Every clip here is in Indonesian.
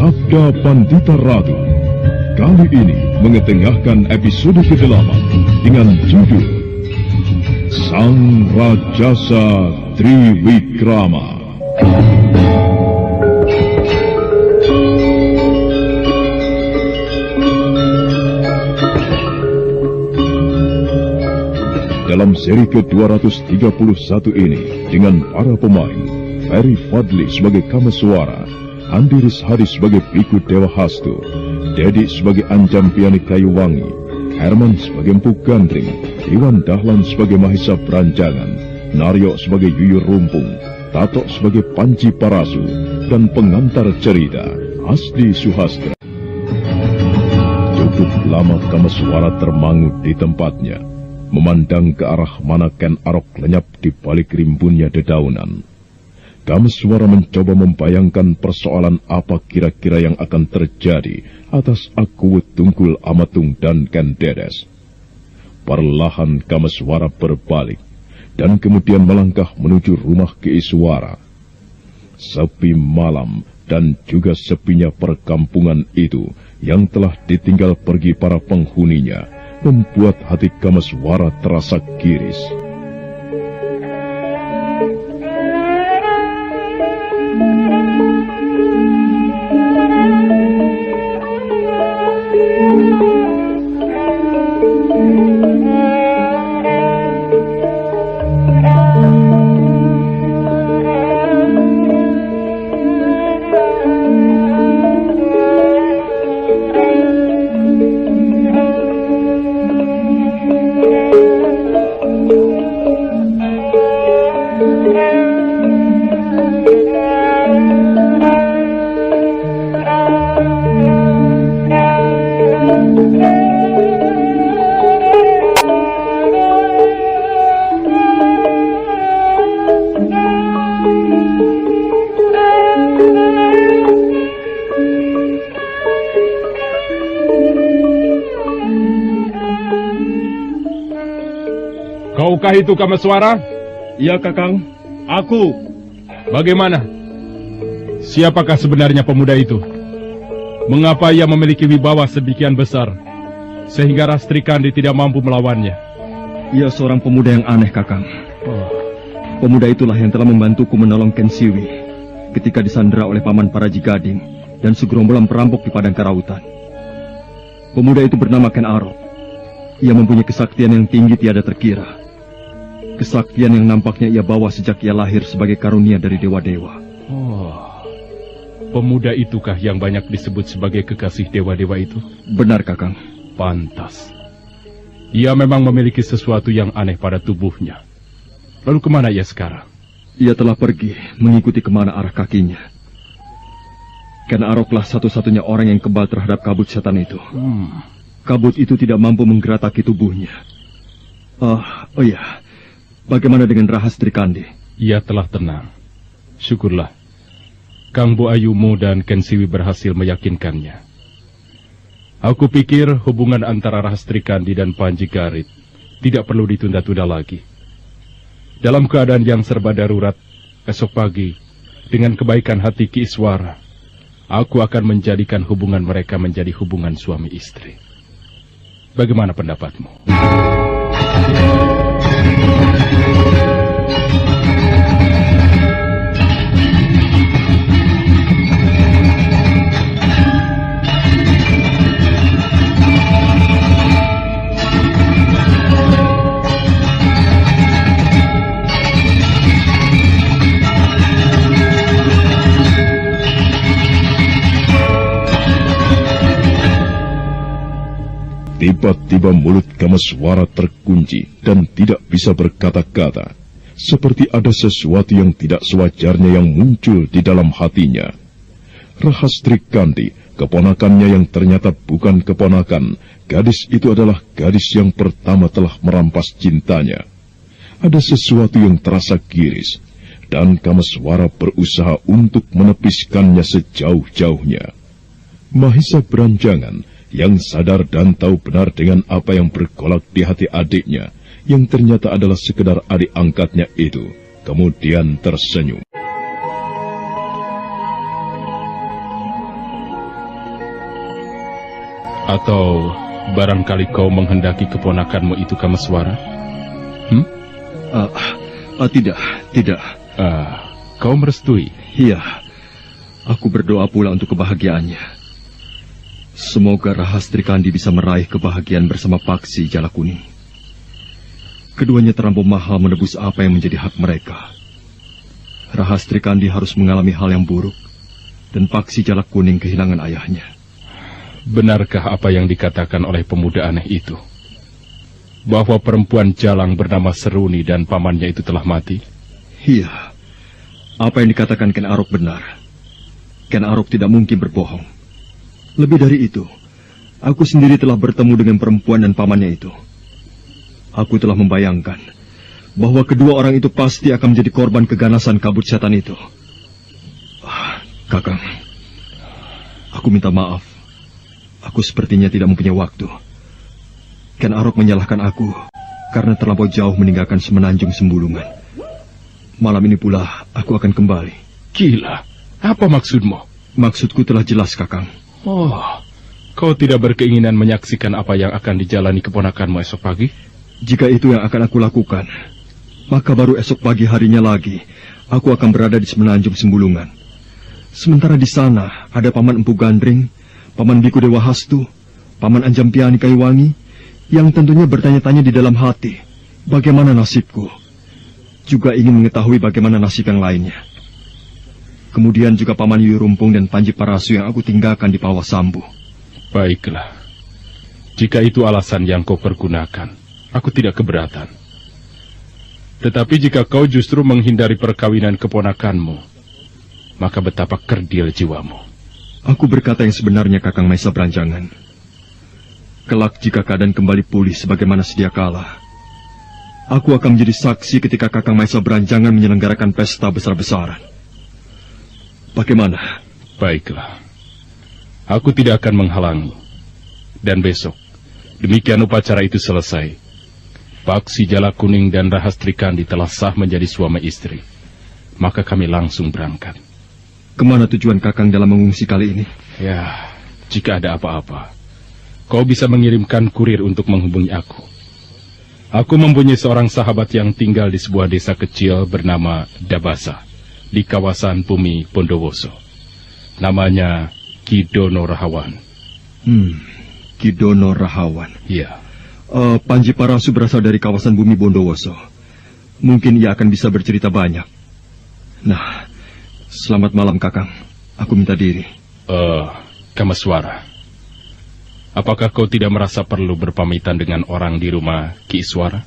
Sabda Pandita Ratu kali ini mengetengahkan episode ke-8 dengan judul Sang Rajasa Triwikrama. Dalam seri ke-231 ini, dengan para pemain, Ferry Fadli sebagai Kameswara, Andi Rishadi sebagai Biku Dewa Hastu, Dedi sebagai Anjam Piani Kayuwangi, Herman sebagai Empu Gandring, Iwan Dahlan sebagai Mahisa Beranjangan, Naryo sebagai Yuyur Rumpung, Tato sebagai Panji Parasu, dan pengantar cerita, Asdi Suhastra. Cukup lama Kameswara termangu di tempatnya, memandang ke arah mana Ken Arok lenyap di balik rimbunnya dedaunan. Kameswara mencoba membayangkan persoalan apa kira-kira yang akan terjadi atas Akuwut Tunggul Amatung dan Ken Dedes. Perlahan Kameswara berbalik dan kemudian melangkah menuju rumah Ki Iswara. Sepi malam dan juga sepinya perkampungan itu yang telah ditinggal pergi para penghuninya membuat hati Kameswara terasa giris. Kaukah itu Kameswara? Iya, Kakang. Aku. Bagaimana? Siapakah sebenarnya pemuda itu? Mengapa ia memiliki wibawa sedemikian besar, sehingga Rastri Kandi tidak mampu melawannya? Ia seorang pemuda yang aneh, Kakang. Pemuda itulah yang telah membantuku menolong Ken Siwi ketika disandera oleh Paman Paraji Gading dan segerombolan perampok di Padang Karautan. Pemuda itu bernama Ken Arok. Ia mempunyai kesaktian yang tinggi tiada terkira. Kesaktian yang nampaknya ia bawa sejak ia lahir sebagai karunia dari dewa-dewa. Pemuda itukah yang banyak disebut sebagai kekasih dewa-dewa itu? Benar, Kakang. Pantas. Ia memang memiliki sesuatu yang aneh pada tubuhnya. Lalu kemana ia sekarang? Ia telah pergi mengikuti kemana arah kakinya. Ken Aroklah satu-satunya orang yang kebal terhadap kabut setan itu. Kabut itu tidak mampu menggerataki tubuhnya. Oh iya. Bagaimana dengan Rahastri Kandi? Ia telah tenang. Syukurlah. Kang Bo Ayumu dan Ken Siwi berhasil meyakinkannya. Aku pikir hubungan antara Rahastri Kandi dan Panji Garit tidak perlu ditunda-tunda lagi. Dalam keadaan yang serba darurat, esok pagi, dengan kebaikan hati Ki Iswara, aku akan menjadikan hubungan mereka menjadi hubungan suami istri. Bagaimana pendapatmu? Tiba-tiba mulut Kameswara terkunci dan tidak bisa berkata-kata, seperti ada sesuatu yang tidak sewajarnya yang muncul di dalam hatinya. Rahastri Kandi, keponakannya yang ternyata bukan keponakan, gadis itu adalah gadis yang pertama telah merampas cintanya. Ada sesuatu yang terasa giris, dan Kameswara berusaha untuk menepiskannya sejauh-jauhnya. Mahisa Beranjangan, yang sadar dan tahu benar dengan apa yang bergolak di hati adiknya, yang ternyata adalah sekedar adik angkatnya itu, kemudian tersenyum. Atau barangkali kau menghendaki keponakanmu itu Kameswara? Tidak. Kau merestui? Iya, aku berdoa pula untuk kebahagiaannya. Semoga Rahastri Kandi bisa meraih kebahagiaan bersama Paksi Jala Kuning. Keduanya terlampau mahal menebus apa yang menjadi hak mereka. Rahastri Kandi harus mengalami hal yang buruk, dan Paksi Jala Kuning kehilangan ayahnya. Benarkah apa yang dikatakan oleh pemuda aneh itu? Bahwa perempuan jalang bernama Seruni dan pamannya itu telah mati? Iya. Apa yang dikatakan Ken Arok benar. Ken Arok tidak mungkin berbohong. Lebih dari itu, aku sendiri telah bertemu dengan perempuan dan pamannya itu. Aku telah membayangkan bahwa kedua orang itu pasti akan menjadi korban keganasan kabut setan itu. Kakang, aku minta maaf. Aku sepertinya tidak mempunyai waktu. Ken Arok menyalahkan aku karena terlampau jauh meninggalkan Semenanjung Sembulungan. Malam ini pula aku akan kembali. Gila, apa maksudmu? Maksudku telah jelas, Kakang. Oh, kau tidak berkeinginan menyaksikan apa yang akan dijalani keponakanmu esok pagi? Jika itu yang akan aku lakukan, maka baru esok pagi harinya lagi, aku akan berada di Semenanjung Sembulungan. Sementara di sana ada Paman Empu Gandring, Paman Biku Dewa Hastu, Paman Anjampiani Kayuwangi, yang tentunya bertanya-tanya di dalam hati, bagaimana nasibku. Juga ingin mengetahui bagaimana nasib yang lainnya. Kemudian juga Paman Yuyu Rumpung dan Panji Parasu yang aku tinggalkan di Pawa Sambu. Baiklah. Jika itu alasan yang kau pergunakan, aku tidak keberatan. Tetapi jika kau justru menghindari perkawinan keponakanmu, maka betapa kerdil jiwamu. Aku berkata yang sebenarnya, Kakang Maesa Beranjangan. Kelak jika keadaan kembali pulih sebagaimana sedia kala, aku akan menjadi saksi ketika Kakang Maesa Beranjangan menyelenggarakan pesta besar-besaran. Bagaimana? Baiklah. Aku tidak akan menghalangi. Dan besok, demikian upacara itu selesai, Paksi Jala Kuning dan Rahastri Kandi telah sah menjadi suami istri. Maka kami langsung berangkat. Kemana tujuan Kakang dalam mengungsi kali ini? Ya, jika ada apa-apa, kau bisa mengirimkan kurir untuk menghubungi aku. Aku mempunyai seorang sahabat yang tinggal di sebuah desa kecil bernama Dabasa, di kawasan bumi Bondowoso. Namanya Kidono Rahawan. Kidono Rahawan. Iya. Panji Parasu berasal dari kawasan bumi Bondowoso. Mungkin ia akan bisa bercerita banyak. Nah, selamat malam, Kakang. Aku minta diri. Kameswara. Apakah kau tidak merasa perlu berpamitan dengan orang di rumah Ki Iswara?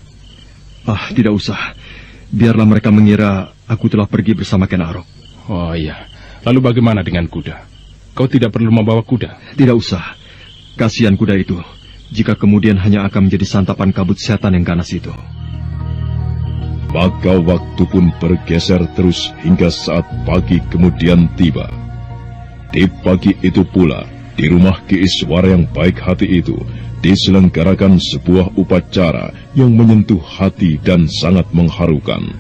Tidak usah. Biarlah mereka mengira aku telah pergi bersama Ken Arok. Oh iya. Lalu bagaimana dengan kuda? Kau tidak perlu membawa kuda? Tidak usah. Kasihan kuda itu, jika kemudian hanya akan menjadi santapan kabut setan yang ganas itu. Maka waktu pun bergeser terus hingga saat pagi kemudian tiba. Di pagi itu pula, di rumah Ki Iswara yang baik hati itu, diselenggarakan sebuah upacara yang menyentuh hati dan sangat mengharukan.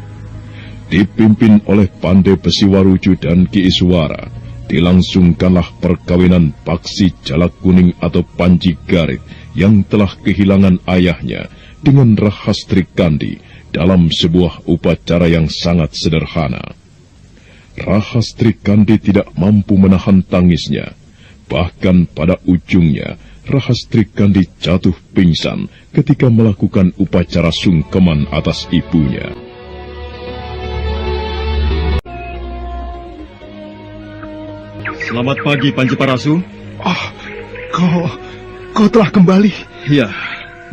Dipimpin oleh Pandai Besiwaruju dan Ki Iswara, dilangsungkanlah perkawinan Paksi Jala Kuning atau Panji Garit yang telah kehilangan ayahnya dengan Rahastri Kandi dalam sebuah upacara yang sangat sederhana. Rahastri Kandi tidak mampu menahan tangisnya. Bahkan pada ujungnya, Rahastri Kandi jatuh pingsan ketika melakukan upacara sungkeman atas ibunya. Selamat pagi, Panji Parasu. Kau telah kembali? Iya.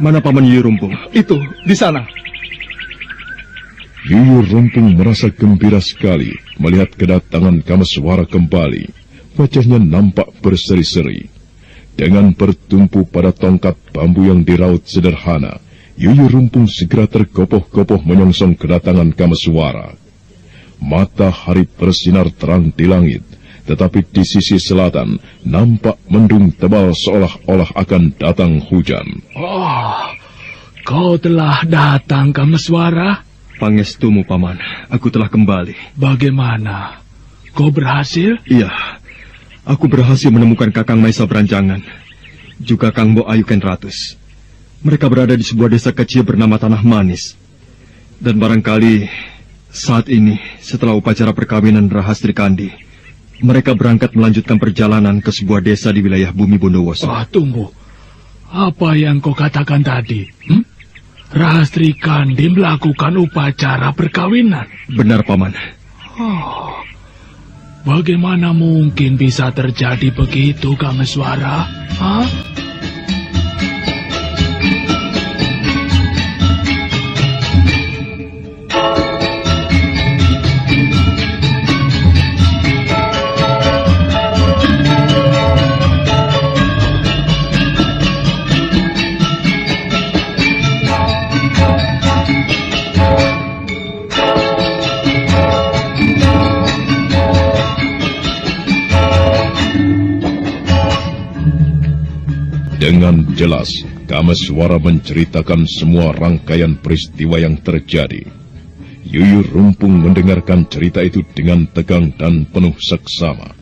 Mana Paman Yuyu Rumpung? Itu, di sana. Yuyu Rumpung merasa gembira sekali melihat kedatangan Kameswara kembali. Wajahnya nampak berseri-seri. Dengan bertumpu pada tongkat bambu yang diraut sederhana, Yuyu Rumpung segera tergopoh-gopoh menyongsong kedatangan Kameswara. Matahari bersinar terang di langit, tetapi di sisi selatan nampak mendung tebal seolah-olah akan datang hujan. Oh, kau telah datang, Kameswara? Pangestumu, Paman. Aku telah kembali. Bagaimana? Kau berhasil? Iya. Aku berhasil menemukan Kakang Maesa Beranjangan. juga Kang Bo Ayu Ken Ratus. Mereka berada di sebuah desa kecil bernama Tanah Manis. Dan barangkali saat ini, setelah upacara perkawinan Rahastri Kandi, mereka berangkat melanjutkan perjalanan ke sebuah desa di wilayah bumi Bondowoso. Tunggu. Apa yang kau katakan tadi? Rahastri Kandi melakukan upacara perkawinan? Benar, Paman. Bagaimana mungkin bisa terjadi begitu, Kameswara? Dengan jelas, Kameswara menceritakan semua rangkaian peristiwa yang terjadi. Yuyu Rumpung mendengarkan cerita itu dengan tegang dan penuh seksama.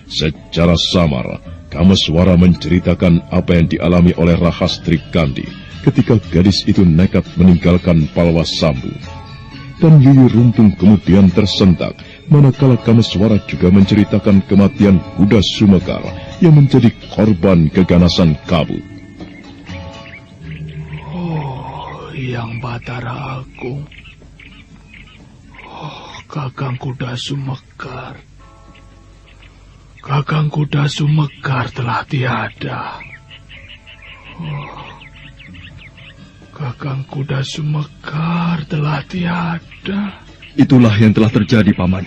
Secara samar, Kameswara menceritakan apa yang dialami oleh Rahastri Kandi ketika gadis itu nekat meninggalkan Palwasambu. Dan Yuyu Rumpung kemudian tersentak manakala Kameswara juga menceritakan kematian kuda Sumekar yang menjadi korban keganasan Kabut. Yang Batara Agung. Kakang Kuda Sumekar. Kakang Kuda Sumekar telah tiada. Kakang Kuda Sumekar telah tiada. Itulah yang telah terjadi, Paman.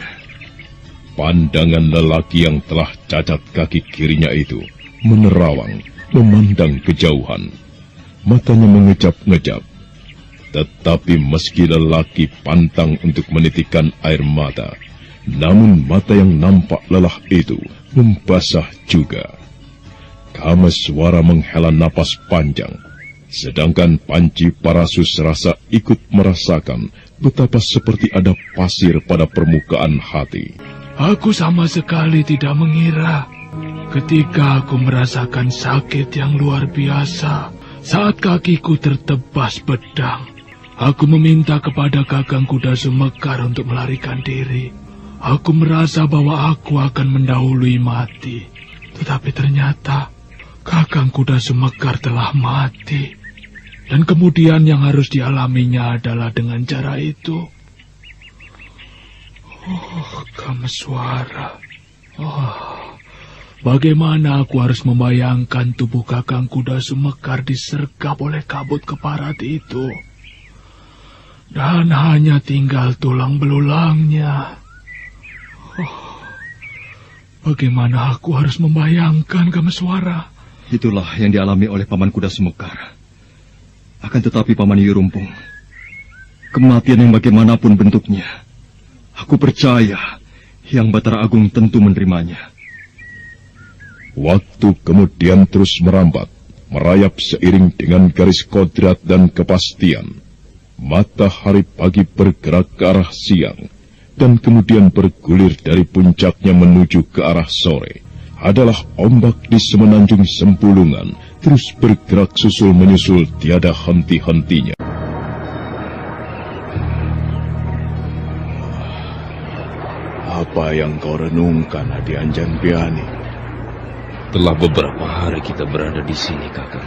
Pandangan lelaki yang telah cacat kaki kirinya itu menerawang, memandang kejauhan. Matanya mengejap-ngejap. Tetapi meski lelaki pantang untuk menitikkan air mata, namun mata yang nampak lelah itu membasah juga. Kameswara menghela napas panjang, sedangkan Panci Parasus rasa ikut merasakan betapa seperti ada pasir pada permukaan hati. Aku sama sekali tidak mengira ketika aku merasakan sakit yang luar biasa saat kakiku tertebas pedang. Aku meminta kepada Kakang Kuda Sumekar untuk melarikan diri. Aku merasa bahwa aku akan mendahului mati. Tetapi ternyata Kakang Kuda Sumekar telah mati. Dan kemudian yang harus dialaminya adalah dengan cara itu. Kameswara. Bagaimana aku harus membayangkan tubuh Kakang Kuda Sumekar disergap oleh kabut keparat itu. Dan hanya tinggal tulang belulangnya. Bagaimana aku harus membayangkan, Kameswara? Itulah yang dialami oleh Paman Kuda Sumekar. Akan tetapi, Paman Yuyu Rumpung, kematian yang bagaimanapun bentuknya, aku percaya Hyang Batara Agung tentu menerimanya. Waktu kemudian terus merambat, merayap seiring dengan garis kodrat dan kepastian. Matahari pagi bergerak ke arah siang, dan kemudian bergulir dari puncaknya menuju ke arah sore. Adalah ombak di semenanjung Sempulungan, terus bergerak susul menyusul tiada henti-hentinya. Apa yang kau renungkan, Adi Anjan Piani? Telah beberapa hari kita berada di sini, Kakak.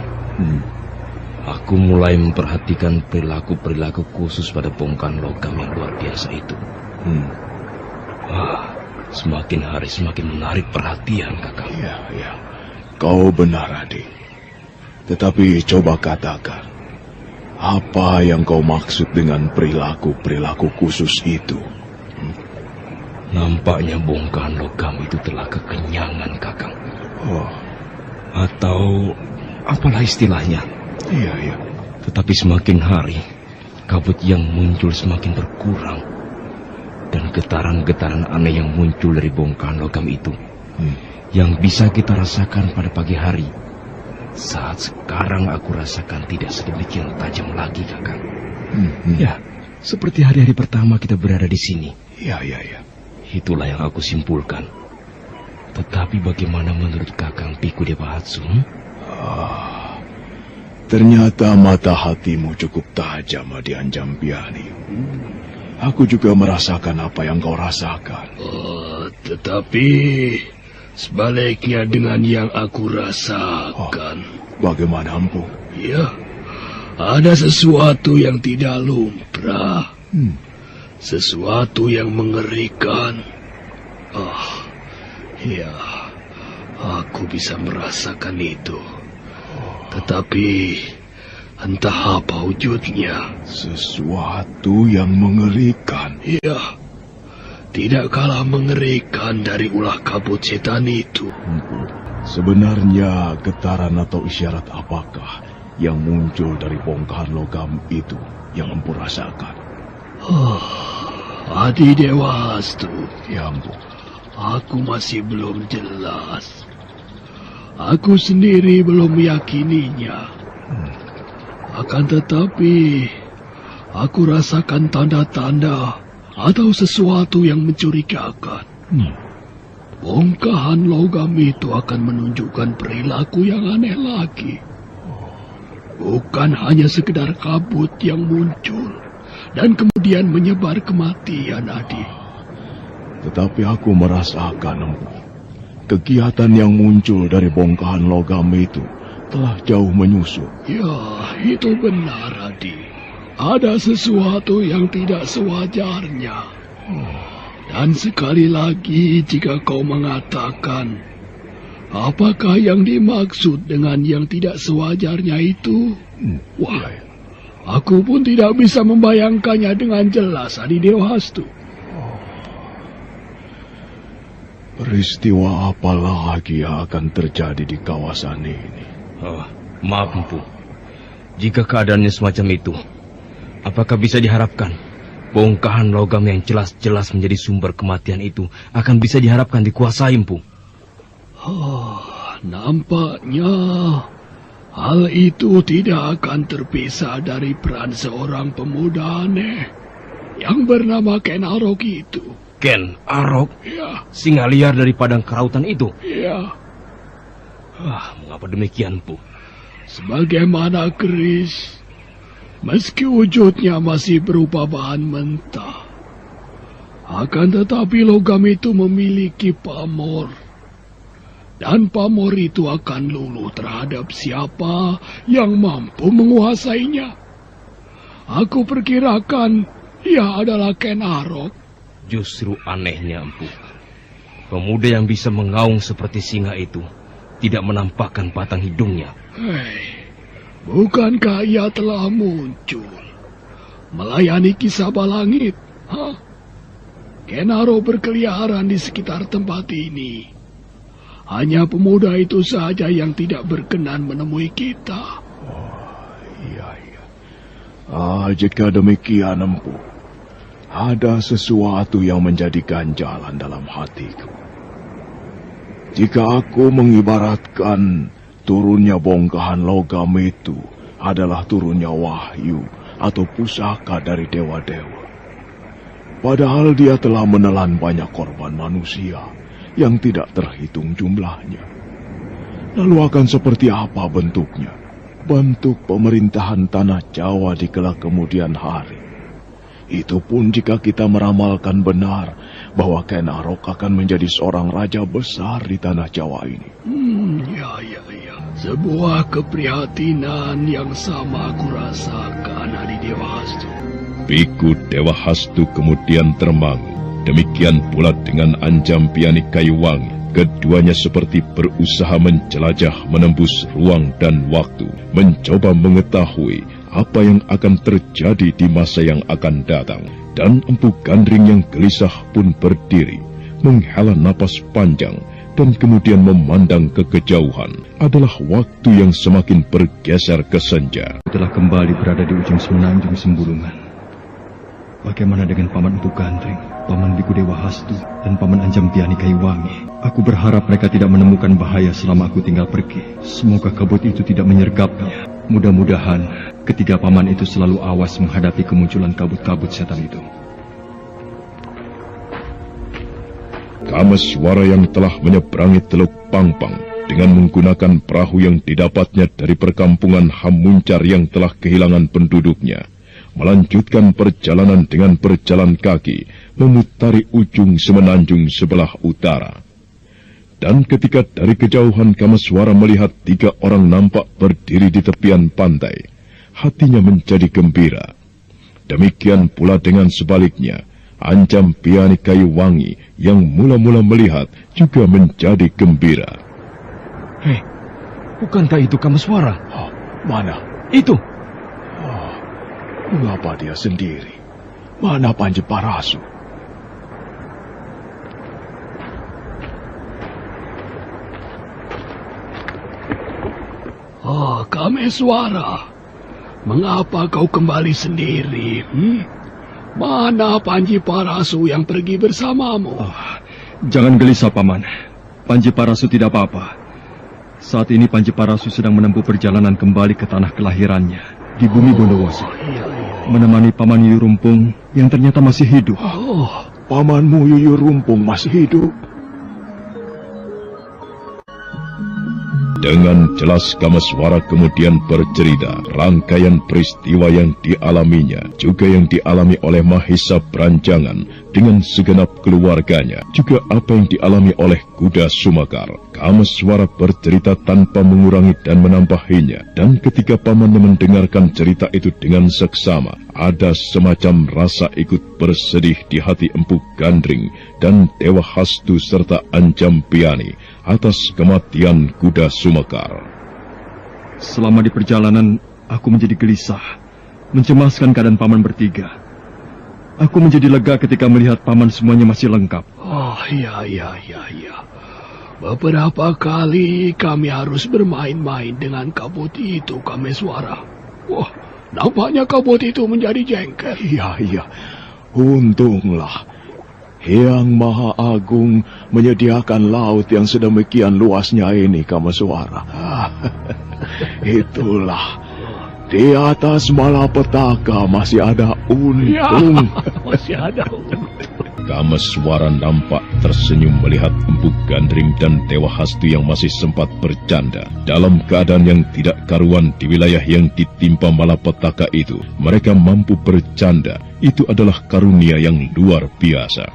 Aku mulai memperhatikan perilaku-perilaku khusus pada bongkahan logam yang luar biasa itu. Semakin hari semakin menarik perhatian, Kakak. Iya. Kau benar, Adi. Tetapi coba katakan, apa yang kau maksud dengan perilaku-perilaku khusus itu? Nampaknya bongkahan logam itu telah kekenyangan, Kakak. Atau apalah istilahnya. Iya. Tetapi semakin hari, kabut yang muncul semakin berkurang. Dan getaran-getaran aneh yang muncul dari bongkahan logam itu, yang bisa kita rasakan pada pagi hari, saat sekarang aku rasakan tidak sedemikian tajam lagi, Kakak. Ya, seperti hari-hari pertama kita berada di sini. Iya. Itulah yang aku simpulkan. Tetapi bagaimana menurut Kakang Piku Dewa Hatsu? Ternyata mata hatimu cukup tajam, Adi Anjampiani. Aku juga merasakan apa yang kau rasakan. Tetapi sebaliknya dengan yang aku rasakan. Bagaimana, Empu? Ya, ada sesuatu yang tidak lumrah. Sesuatu yang mengerikan. Ya, aku bisa merasakan itu. Tetapi entah apa wujudnya. Sesuatu yang mengerikan. Ya, tidak kalah mengerikan dari ulah kabut setan itu. Sebenarnya getaran atau isyarat apakah yang muncul dari bongkahan logam itu yang Empu rasakan? Adi Dewa Hastu. Ya, Empu. Aku masih belum jelas. Aku sendiri belum meyakininya. Akan tetapi, aku rasakan tanda-tanda atau sesuatu yang mencurigakan. Bongkahan logam itu akan menunjukkan perilaku yang aneh lagi. Bukan hanya sekedar kabut yang muncul dan kemudian menyebar kematian, Adi. Tetapi aku merasakan, Empu, kegiatan yang muncul dari bongkahan logam itu telah jauh menyusup. Ya, itu benar, Adi. Ada sesuatu yang tidak sewajarnya. Dan sekali lagi, jika kau mengatakan, apakah yang dimaksud dengan yang tidak sewajarnya itu? Wah, aku pun tidak bisa membayangkannya dengan jelas, Adi Dewa Hastu. Peristiwa apa lagi yang akan terjadi di kawasan ini? Maaf, Empu. Jika keadaannya semacam itu, apakah bisa diharapkan bongkahan logam yang jelas-jelas menjadi sumber kematian itu akan bisa diharapkan dikuasai, Empu? Nampaknya hal itu tidak akan terpisah dari peran seorang pemuda aneh yang bernama Ken Arok itu. Ken Arok? Ya. Singa liar dari padang karautan itu? Ya. Mengapa demikian, Empu? Sebagaimana keris, meski wujudnya masih berupa bahan mentah, akan tetapi logam itu memiliki pamor. Dan pamor itu akan luluh terhadap siapa yang mampu menguasainya. Aku perkirakan ia adalah Ken Arok. Justru anehnya, Empu, pemuda yang bisa mengaung seperti singa itu tidak menampakkan batang hidungnya. Bukankah ia telah muncul melayani kisah balangit? Ken Arok berkeliaran di sekitar tempat ini. Hanya pemuda itu saja yang tidak berkenan menemui kita. Iya. Jika demikian, Empu, ada sesuatu yang menjadi ganjalan dalam hatiku. Jika aku mengibaratkan turunnya bongkahan logam itu adalah turunnya wahyu atau pusaka dari dewa-dewa. Padahal dia telah menelan banyak korban manusia yang tidak terhitung jumlahnya. Lalu akan seperti apa bentuknya? Bentuk pemerintahan tanah Jawa di kelak kemudian hari. Itu pun jika kita meramalkan benar bahwa Ken Arok akan menjadi seorang raja besar di tanah Jawa ini. Ya. Sebuah keprihatinan yang sama aku rasakan, Adi Dewa Hastu. Biku Dewa Hastu kemudian termangu. Demikian pula dengan Anjampiani Kayuwangi. Keduanya seperti berusaha menjelajah menembus ruang dan waktu, mencoba mengetahui apa yang akan terjadi di masa yang akan datang. Dan Empu Gandring yang gelisah pun berdiri, menghela napas panjang, dan kemudian memandang ke kejauhan. Adalah waktu yang semakin bergeser ke senja. Telah kembali berada di ujung semenanjung Sembulungan. Bagaimana dengan Paman Empu Gandring, Paman Biku Dewa Hastu, dan Paman Anjampiani Kayuwangi? Aku berharap mereka tidak menemukan bahaya selama aku tinggal pergi. Semoga kabut itu tidak menyergapnya. Mudah-mudahan ketiga paman itu selalu awas menghadapi kemunculan kabut-kabut setan itu. Kameswara yang telah menyeberangi Teluk Pangpang dengan menggunakan perahu yang didapatnya dari perkampungan Hamuncar yang telah kehilangan penduduknya, melanjutkan perjalanan dengan berjalan kaki, memutari ujung semenanjung sebelah utara. Dan ketika dari kejauhan Kameswara melihat 3 orang nampak berdiri di tepian pantai, hatinya menjadi gembira. Demikian pula dengan sebaliknya, Anjampiani Kayuwangi yang mula-mula melihat juga menjadi gembira. Hei, bukankah itu Kameswara? Oh, mana? Itu. Oh, mengapa dia sendiri? Mana Panji Parasu? Oh, Kameswara, mengapa kau kembali sendiri? Mana Panji Parasu yang pergi bersamamu? Oh, jangan gelisah, Paman. Panji Parasu tidak apa-apa. Saat ini Panji Parasu sedang menempuh perjalanan kembali ke tanah kelahirannya di bumi Bondowoso. Menemani Paman Yuyu Rumpung yang ternyata masih hidup. Oh, pamanmu Yuyu Rumpung masih hidup. Dengan jelas Kameswara kemudian bercerita rangkaian peristiwa yang dialaminya, juga yang dialami oleh Mahisa Branjangan dengan segenap keluarganya, juga apa yang dialami oleh Kuda Sumakar. Kameswara bercerita tanpa mengurangi dan menambahinya, dan ketika pamannya mendengarkan cerita itu dengan seksama, ada semacam rasa ikut bersedih di hati Empu Gandring dan Dewa Hastu serta Anjampiani atas kematian Kuda Sumakar. Selama di perjalanan, aku menjadi gelisah, mencemaskan keadaan paman bertiga. Aku menjadi lega ketika melihat paman semuanya masih lengkap. Oh, iya. Beberapa kali kami harus bermain-main dengan kabut itu, Kameswara. Wah, nampaknya kabut itu menjadi jengkel. Iya. Untunglah Hyang Maha Agung menyediakan laut yang sedemikian luasnya ini, Kameswara. Itulah, di atas malapetaka masih ada untung. Ya, masih ada untung. Kameswara nampak tersenyum melihat Empu Gandring dan Dewa Hastu yang masih sempat bercanda. Dalam keadaan yang tidak karuan di wilayah yang ditimpa malapetaka itu, mereka mampu bercanda. Itu adalah karunia yang luar biasa.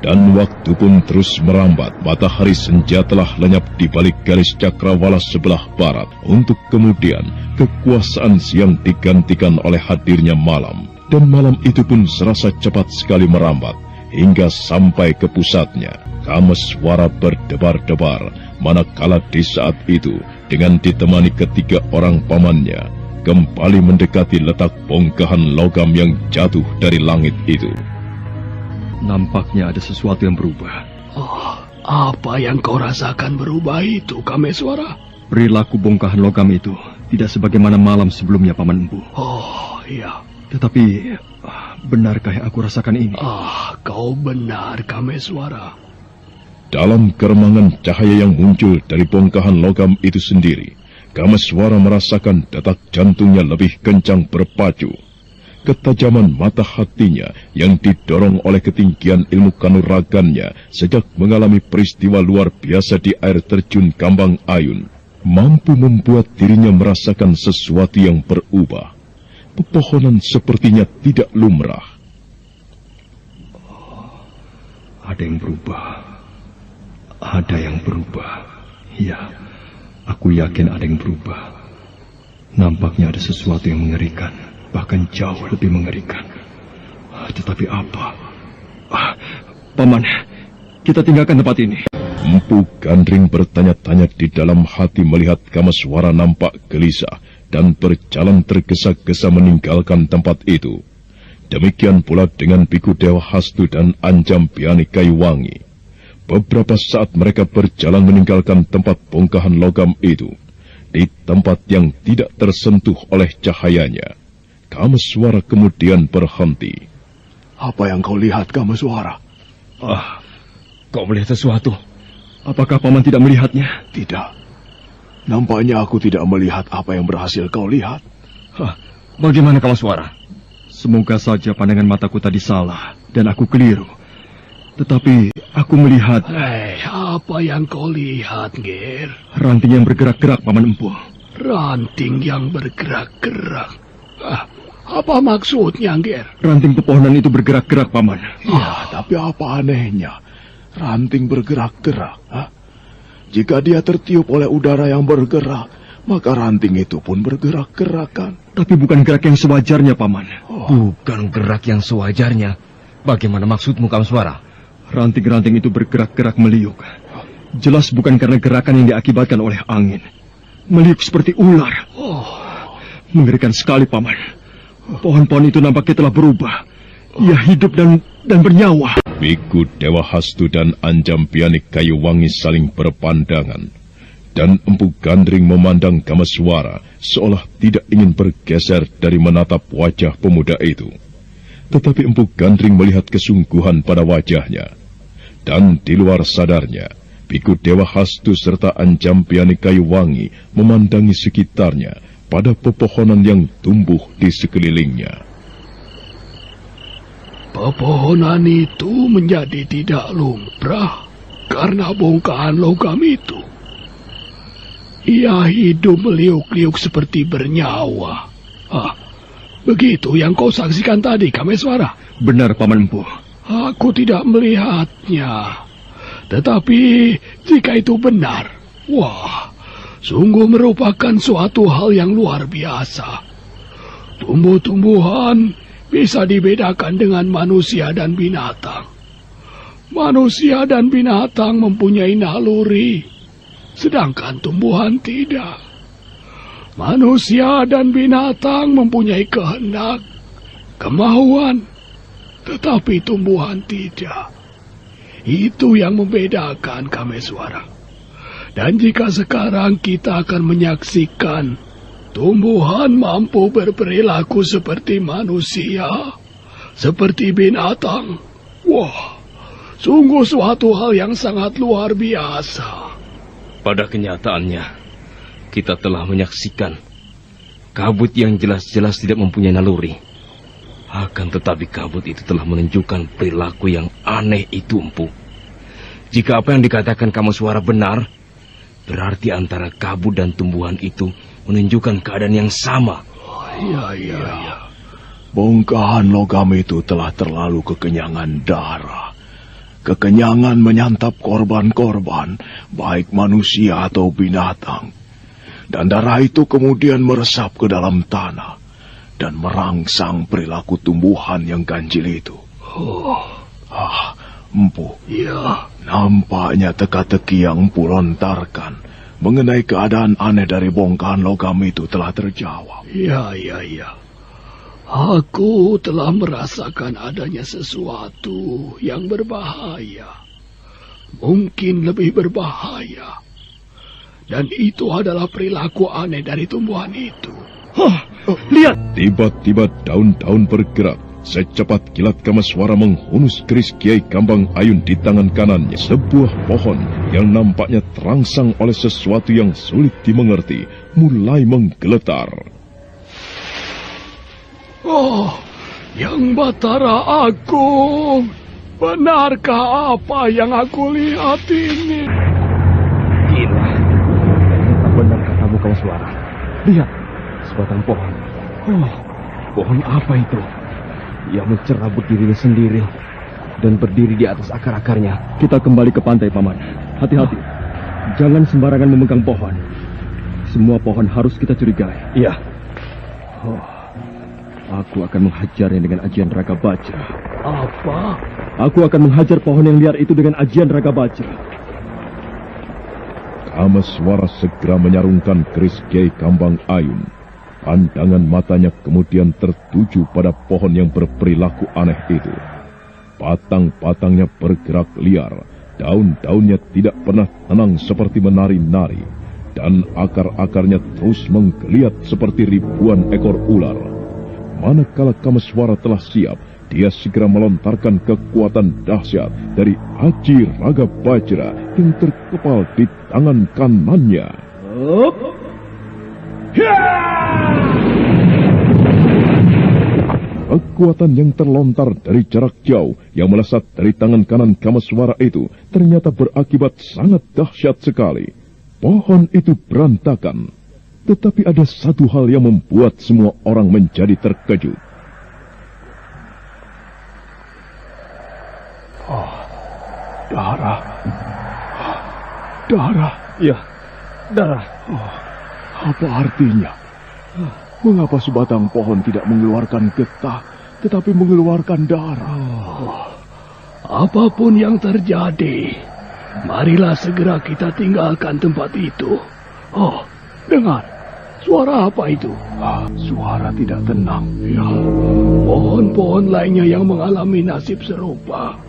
Dan waktu pun terus merambat. Matahari senja telah lenyap di balik garis cakrawala sebelah barat, untuk kemudian kekuasaan siang digantikan oleh hadirnya malam. Dan malam itu pun serasa cepat sekali merambat, hingga sampai ke pusatnya. Kameswara berdebar-debar, manakala di saat itu, dengan ditemani 3 orang pamannya, kembali mendekati letak bongkahan logam yang jatuh dari langit itu. Nampaknya ada sesuatu yang berubah. Oh, apa yang kau rasakan berubah itu, Kameswara? Perilaku bongkahan logam itu tidak sebagaimana malam sebelumnya, Paman Empu. Oh, iya. Tetapi, benarkah yang aku rasakan ini? Kau benar, Kameswara. Dalam keremangan cahaya yang muncul dari bongkahan logam itu sendiri, Kameswara merasakan detak jantungnya lebih kencang berpacu. Ketajaman mata hatinya yang didorong oleh ketinggian ilmu kanuragannya sejak mengalami peristiwa luar biasa di air terjun Kambang Ayun, mampu membuat dirinya merasakan sesuatu yang berubah. Pepohonan sepertinya tidak lumrah. Ada yang berubah. Ada yang berubah. Ya, aku yakin ada yang berubah. Nampaknya ada sesuatu yang mengerikan. Bahkan jauh lebih mengerikan. Tetapi apa? Paman, kita tinggalkan tempat ini. Empu Gandring bertanya-tanya di dalam hati melihat Kameswara nampak gelisah dan berjalan tergesa-gesa meninggalkan tempat itu. Demikian pula dengan Biku Dewa Hastu dan Anjampiani Kayuwangi. Beberapa saat mereka berjalan meninggalkan tempat bongkahan logam itu, di tempat yang tidak tersentuh oleh cahayanya. Kameswara kemudian berhenti. Apa yang kau lihat, Kameswara? Kau melihat sesuatu? Apakah Paman tidak melihatnya? Tidak. Nampaknya aku tidak melihat apa yang berhasil kau lihat. Bagaimana Kameswara? Semoga saja pandangan mataku tadi salah dan aku keliru. Tetapi aku melihat... apa yang kau lihat, Ger? Ranting yang bergerak-gerak, Paman Empu. Ranting yang bergerak-gerak? Apa maksudnya, Ger? Ranting pepohonan itu bergerak-gerak, Paman. Ya, tapi apa anehnya? Ranting bergerak-gerak. Jika dia tertiup oleh udara yang bergerak, maka ranting itu pun bergerak-gerak, kan? Tapi bukan gerak yang sewajarnya, Paman. Bukan gerak yang sewajarnya. Bagaimana maksudmu, Kameswara? Ranting-ranting itu bergerak-gerak meliuk. Jelas bukan karena gerakan yang diakibatkan oleh angin. Meliuk seperti ular. Mengerikan sekali, Paman. Pohon-pohon itu nampaknya telah berubah. Ia hidup dan bernyawa. Biku Dewa Hastu dan Anjampiani Kayuwangi saling berpandangan. Dan Empu Gandring memandang Kameswara seolah tidak ingin bergeser dari menatap wajah pemuda itu. Tetapi Empu Gandring melihat kesungguhan pada wajahnya. Dan di luar sadarnya, Biku Dewa Hastu serta Anjampiani Kayuwangi memandangi sekitarnya pada pepohonan yang tumbuh di sekelilingnya. Pepohonan itu menjadi tidak lumrah karena bongkahan logam itu. Ia hidup meliuk-liuk seperti bernyawa. Begitu yang kau saksikan tadi, Kameswara? Benar, Paman Empu. Aku tidak melihatnya. Tetapi jika itu benar, sungguh merupakan suatu hal yang luar biasa. Tumbuh-tumbuhan bisa dibedakan dengan manusia dan binatang. Manusia dan binatang mempunyai naluri, sedangkan tumbuhan tidak. Manusia dan binatang mempunyai kehendak, kemauan, tetapi tumbuhan tidak. Itu yang membedakan, Kameswara. Dan jika sekarang kita akan menyaksikan tumbuhan mampu berperilaku seperti manusia, seperti binatang, sungguh suatu hal yang sangat luar biasa. Pada kenyataannya, kita telah menyaksikan kabut yang jelas-jelas tidak mempunyai naluri. Akan tetapi kabut itu telah menunjukkan perilaku yang aneh itu, Empu. Jika apa yang dikatakan Kameswara benar, berarti antara kabut dan tumbuhan itu menunjukkan keadaan yang sama. Iya. Bongkahan logam itu telah terlalu kekenyangan darah. Kekenyangan menyantap korban-korban, baik manusia atau binatang. Dan darah itu kemudian meresap ke dalam tanah dan merangsang perilaku tumbuhan yang ganjil itu. Empu. Iya. Nampaknya teka-teki yang Empu lontarkan mengenai keadaan aneh dari bongkahan logam itu telah terjawab. Iya. Aku telah merasakan adanya sesuatu yang berbahaya. Mungkin lebih berbahaya. Dan itu adalah perilaku aneh dari tumbuhan itu. Lihat! Tiba-tiba daun-daun bergerak. Secepat kilat Kameswara menghunus keris Kiai Kambang Ayun di tangan kanannya. Sebuah pohon yang nampaknya terangsang oleh sesuatu yang sulit dimengerti mulai menggeletar. Yang Batara Agung, benarkah apa yang aku lihat ini? Gila. Benar katamu, Kameswara. Lihat, sebatang pohon. Pohon apa itu? Ia mencerabut dirinya sendiri dan berdiri di atas akar-akarnya. Kita kembali ke pantai, Paman. Hati-hati. Jangan sembarangan memegang pohon. Semua pohon harus kita curigai. Iya. Aku akan menghajarnya dengan ajian Raga Bajra. Apa? Aku akan menghajar pohon yang liar itu dengan ajian Raga Bajra. Kameswara segera menyarungkan keris Kiai Kambang Ayun. Pandangan matanya kemudian tertuju pada pohon yang berperilaku aneh itu. Batang-batangnya bergerak liar, daun-daunnya tidak pernah tenang seperti menari-nari, dan akar-akarnya terus menggeliat seperti ribuan ekor ular. Manakala Kameswara telah siap, dia segera melontarkan kekuatan dahsyat dari Aji Raga Bajra yang terkepal di tangan kanannya. Kekuatan yang terlontar dari jarak jauh yang melesat dari tangan kanan Kameswara itu ternyata berakibat sangat dahsyat sekali. Pohon itu berantakan. Tetapi ada satu hal yang membuat semua orang menjadi terkejut. Oh, darah. Darah. Ya, darah. Oh, apa artinya? Mengapa sebatang pohon tidak mengeluarkan getah, tetapi mengeluarkan darah? Oh, apapun yang terjadi, marilah segera kita tinggalkan tempat itu. Oh, dengar, suara apa itu? Suara tidak tenang. Ya, pohon-pohon lainnya yang mengalami nasib serupa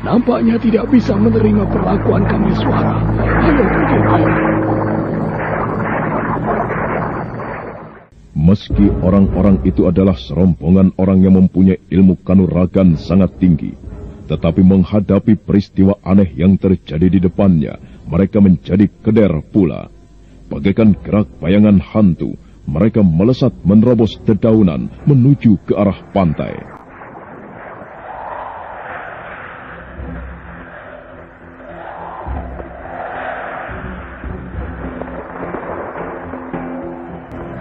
nampaknya tidak bisa menerima perlakuan Kameswara. Ayo pergi, ayo. Meski orang-orang itu adalah serombongan orang yang mempunyai ilmu kanuragan sangat tinggi, tetapi menghadapi peristiwa aneh yang terjadi di depannya, mereka menjadi keder pula. Bagaikan gerak bayangan hantu, mereka melesat menerobos dedaunan menuju ke arah pantai.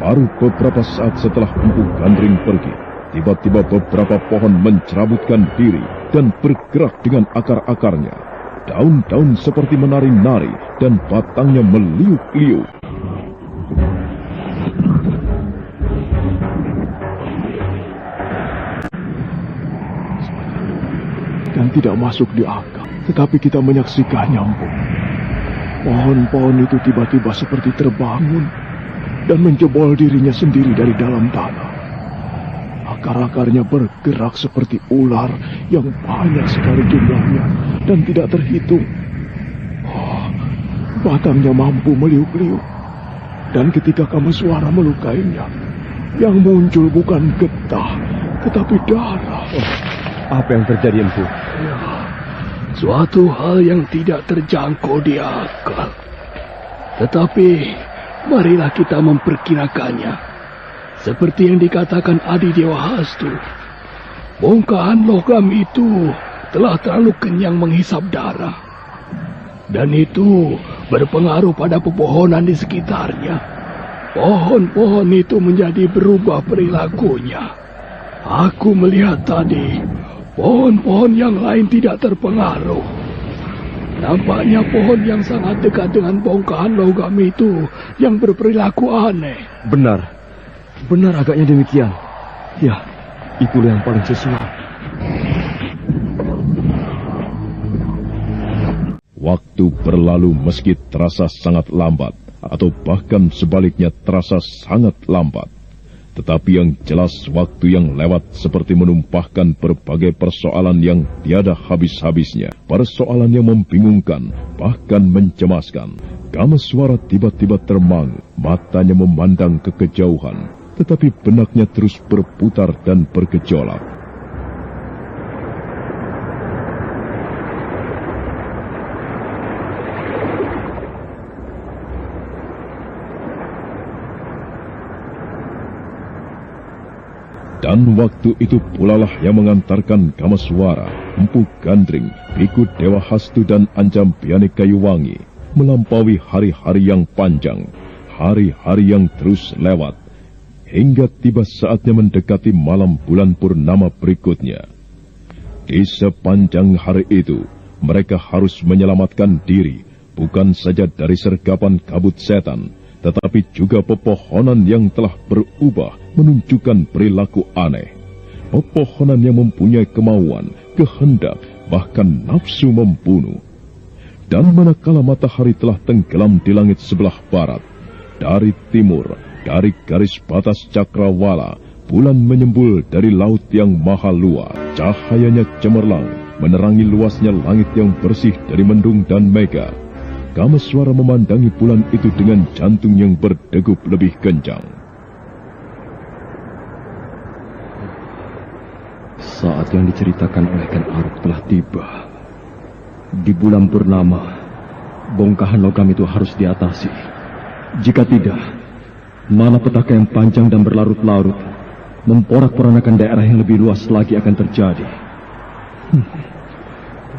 Baru beberapa saat setelah Empu Gandring pergi, tiba-tiba beberapa pohon mencerabutkan diri dan bergerak dengan akar-akarnya. Daun-daun seperti menari-nari dan batangnya meliuk-liuk. Dan tidak masuk di akal, tetapi kita menyaksikannya, Empu. Pohon-pohon itu tiba-tiba seperti terbangun dan menjebol dirinya sendiri dari dalam tanah. Akar-akarnya bergerak seperti ular yang banyak sekali jumlahnya dan tidak terhitung. Oh, batangnya mampu meliuk-liuk. Dan ketika Kameswara melukainya, yang muncul bukan getah, tetapi darah. Oh, apa yang terjadi, Empu? Ya, suatu hal yang tidak terjangkau di akal. Tetapi marilah kita memperkirakannya. Seperti yang dikatakan Adi Dewa Hastu, bongkahan logam itu telah terlalu kenyang menghisap darah. Dan itu berpengaruh pada pepohonan di sekitarnya. Pohon-pohon itu menjadi berubah perilakunya. Aku melihat tadi, pohon-pohon yang lain tidak terpengaruh. Nampaknya pohon yang sangat dekat dengan bongkahan logam itu yang berperilaku aneh. Benar. Benar agaknya demikian. Ya, itulah yang paling sesuai. Waktu berlalu meski terasa sangat lambat, atau bahkan sebaliknya terasa sangat lambat. Tetapi yang jelas waktu yang lewat seperti menumpahkan berbagai persoalan yang tiada habis-habisnya. Persoalan yang membingungkan, bahkan mencemaskan. Kameswara tiba-tiba termangu, matanya memandang ke kejauhan, tetapi benaknya terus berputar dan bergejolak. Dan waktu itu pulalah yang mengantarkan Kameswara, Empu Gandring, Biku Dewa Hastu dan Anjampiani Kayuwangi melampaui hari-hari yang panjang, hari-hari yang terus lewat, hingga tiba saatnya mendekati malam bulan purnama berikutnya. Di sepanjang hari itu, mereka harus menyelamatkan diri, bukan saja dari sergapan kabut setan, tetapi juga pepohonan yang telah berubah menunjukkan perilaku aneh. Pepohonan yang mempunyai kemauan, kehendak, bahkan nafsu membunuh. Dan manakala matahari telah tenggelam di langit sebelah barat, dari timur, dari garis batas cakrawala, bulan menyembul dari laut yang maha luas. Cahayanya cemerlang, menerangi luasnya langit yang bersih dari mendung dan mega. Kameswara memandangi bulan itu dengan jantung yang berdegup lebih kencang. Saat yang diceritakan oleh Ken Arok telah tiba. Di bulan purnama, bongkahan logam itu harus diatasi. Jika tidak, malapetaka yang panjang dan berlarut-larut memporak-porandakan daerah yang lebih luas lagi akan terjadi.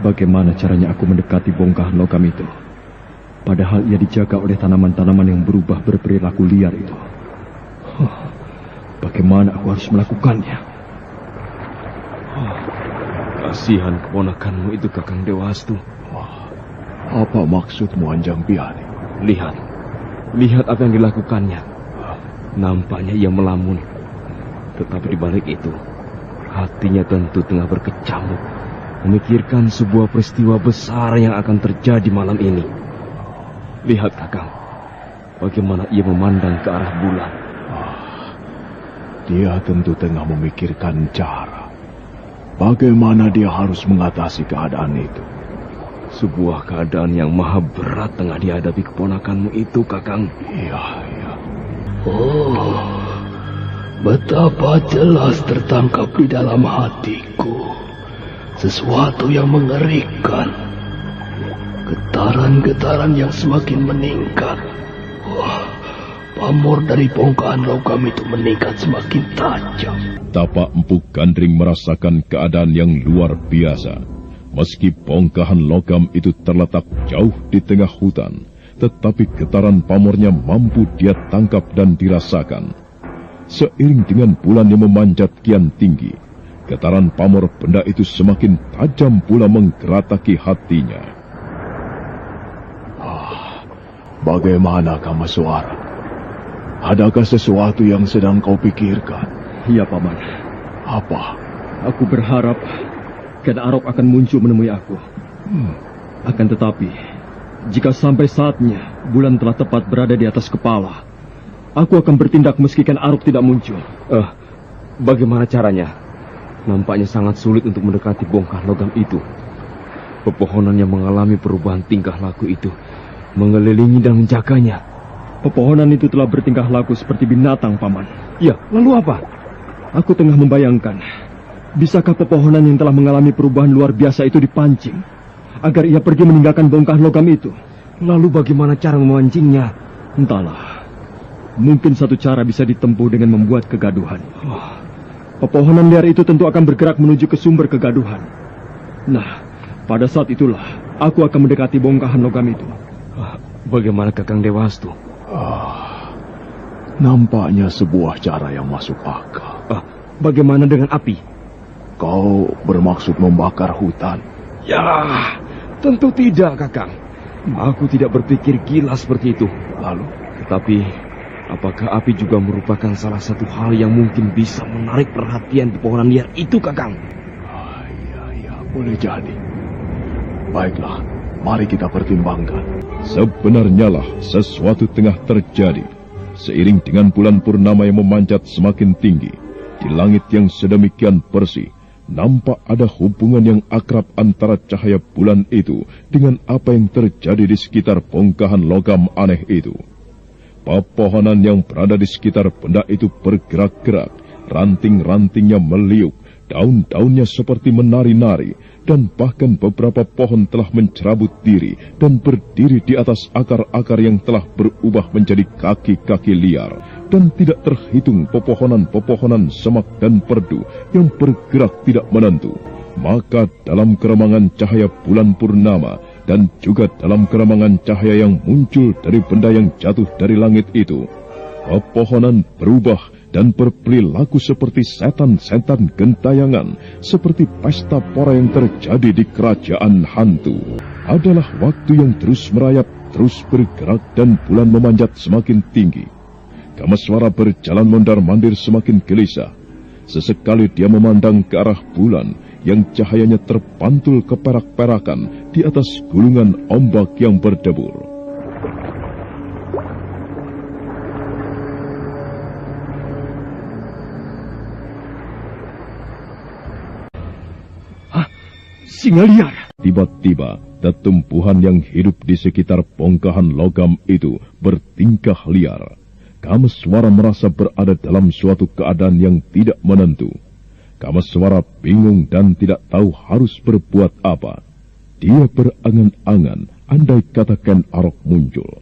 Bagaimana caranya aku mendekati bongkahan logam itu? Padahal ia dijaga oleh tanaman-tanaman yang berubah berperilaku liar itu. Bagaimana aku harus melakukannya? Kasihan keponakanmu itu, Kakang Dewastu. Apa maksudmu, Anjang Piani? Lihat apa yang dilakukannya. Nampaknya ia melamun. Tetapi di balik itu, hatinya tentu tengah berkecamuk, memikirkan sebuah peristiwa besar yang akan terjadi malam ini. Lihat, Kakang, bagaimana ia memandang ke arah bulan. Dia tentu tengah memikirkan cara bagaimana dia harus mengatasi keadaan itu. Sebuah keadaan yang maha berat tengah dihadapi keponakanmu itu, Kakang. Iya. Oh, betapa jelas tertangkap di dalam hatiku sesuatu yang mengerikan. Getaran-getaran yang semakin meningkat. Wah, pamor dari bongkahan logam itu meningkat semakin tajam. Tapak Empu Gandring merasakan keadaan yang luar biasa. Meski bongkahan logam itu terletak jauh di tengah hutan, tetapi getaran pamornya mampu dia tangkap dan dirasakan. Seiring dengan bulan yang memanjat kian tinggi, getaran pamor benda itu semakin tajam pula menggerataki hatinya. Bagaimana, Kamaswara? Adakah sesuatu yang sedang kau pikirkan? Iya, Paman. Apa? Aku berharap Ken Arok akan muncul menemui aku. Akan tetapi, jika sampai saatnya bulan telah tepat berada di atas kepala, aku akan bertindak meski Ken Arok tidak muncul. Bagaimana caranya? Nampaknya sangat sulit untuk mendekati bongkahan logam itu. Pepohonan yang mengalami perubahan tingkah laku itu mengelilingi dan menjaganya. Pepohonan itu telah bertingkah laku seperti binatang, Paman. Ya, lalu apa? Aku tengah membayangkan, bisakah pepohonan yang telah mengalami perubahan luar biasa itu dipancing agar ia pergi meninggalkan bongkahan logam itu? Lalu bagaimana cara memancingnya? Entahlah. Mungkin satu cara bisa ditempuh dengan membuat kegaduhan. Pepohonan liar itu tentu akan bergerak menuju ke sumber kegaduhan. Nah, pada saat itulah aku akan mendekati bongkahan logam itu. Bagaimana, Kakang Dewastu? Nampaknya sebuah cara yang masuk akal. Bagaimana dengan api? Kau bermaksud membakar hutan? Ya, tentu tidak, Kakang. Aku tidak berpikir gila seperti itu. Lalu? Tetapi, apakah api juga merupakan salah satu hal yang mungkin bisa menarik perhatian pepohonan liar itu, Kakang? Iya, boleh jadi. Baiklah, mari kita pertimbangkan. Sebenarnya lah sesuatu tengah terjadi. Seiring dengan bulan purnama yang memanjat semakin tinggi, di langit yang sedemikian bersih, nampak ada hubungan yang akrab antara cahaya bulan itu dengan apa yang terjadi di sekitar bongkahan logam aneh itu. Pepohonan yang berada di sekitar benda itu bergerak-gerak, ranting-rantingnya meliuk, daun-daunnya seperti menari-nari, dan bahkan beberapa pohon telah mencerabut diri dan berdiri di atas akar-akar yang telah berubah menjadi kaki-kaki liar, dan tidak terhitung pepohonan-pepohonan semak dan perdu yang bergerak tidak menentu. Maka dalam keremangan cahaya bulan purnama dan juga dalam keremangan cahaya yang muncul dari benda yang jatuh dari langit itu, pepohonan berubah dan berperilaku seperti setan-setan gentayangan, seperti pesta pora yang terjadi di kerajaan hantu. Adalah waktu yang terus merayap, terus bergerak, dan bulan memanjat semakin tinggi. Kamaswara berjalan mondar-mandir semakin gelisah. Sesekali dia memandang ke arah bulan yang cahayanya terpantul keperak-perakan di atas gulungan ombak yang berdebur. Singa liar. Tiba-tiba, tetumbuhan yang hidup di sekitar bongkahan logam itu bertingkah liar. Kamaswara merasa berada dalam suatu keadaan yang tidak menentu. Kamaswara bingung dan tidak tahu harus berbuat apa. Dia berangan-angan andai kata Ken Arok muncul.